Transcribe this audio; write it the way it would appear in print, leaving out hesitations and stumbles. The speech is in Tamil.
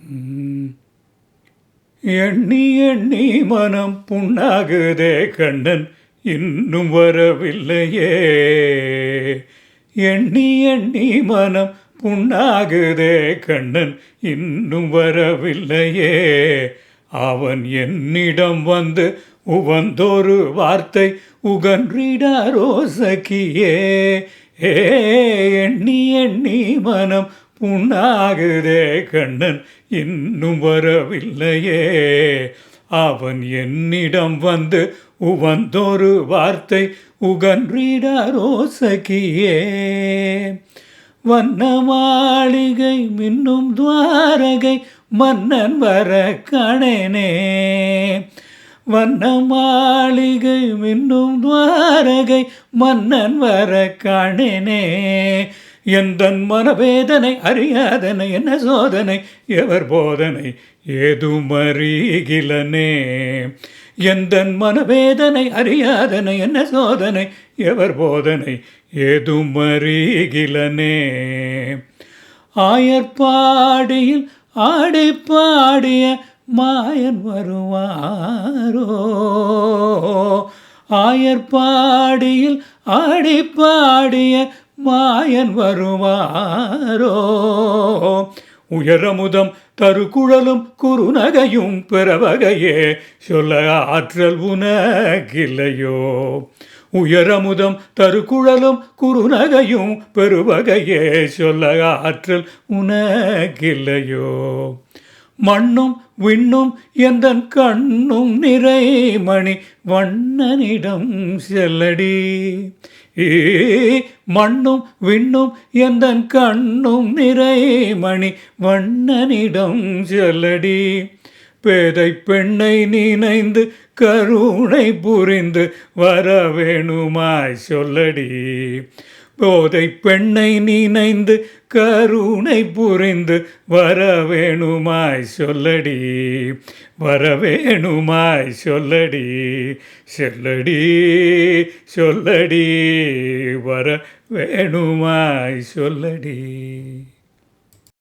ம். எண்ணி எண்ணி மனம் புண்ணாகுதே கண்ணன் இன்னும் வரவில்லையே. எண்ணி எண்ணி மனம் புண்ணாகுதே கண்ணன் இன்னும் வரவில்லையே. அவன் என்னிடம் வந்து உவந்தொரு வார்த்தை உகன்றிடாரோ சகியே. எண்ணி எண்ணி மனம் புண்ணாகுதே கண்ணன் இன்னும் வரவில்லையே. அவன் என்னிடம் வந்து உவந்தொரு வார்த்தை உகன்றிடாரோ சகியே. வண்ண மாளிகை மின்னும் துவாரகை மன்னன் வர காணேனே. வண்ண மாளிகை மின்னும் துவாரகை மன்னன் வர காணேனே. எந்தன் மனவேதனை அறியாதனை என்ன சோதனை எவர் போதனை ஏதும் அறிகிலனே. எந்தன் மனவேதனை அறியாதனை என்ன சோதனை எவர் போதனை ஏதும் அறிகிலனே. ஆயர்பாடியில் ஆடி பாடிய மாயன் வருவாரோ. ஆயர்பாடியில் ஆடி பாடிய மாயன் வருவாரோ. உயரமுதம் தருகுழலும் குறுநகையும் பிறவகையே சொல்ல ஆற்றல் உனக்கில்லையோ. உயரமுதம் தருகுழலும் குறுநகையும் பெருவகையே சொல்ல ஆற்றல் உனக்கில்லையோ. மண்ணும் விண்ணும் எந்தன் கண்ணும் நிறைமணி வண்ணனிடம் செல்லடி. மண்ணும் விண்ணும் எந்தன் கண்ணும் நிறைமணி வண்ணனிடம் செல்லடி. பேதை பெண்ணை நினைந்து கருணை புரிந்து வரவேணுமாய் சொல்லடி. போதை பெண்ணை நினைந்து கருணை புரிந்து வரவேணுமாய் சொல்லடி. வரவேணுமாய் சொல்லடி. சொல்லடி சொல்லடி வரவேணுமாய் சொல்லடி.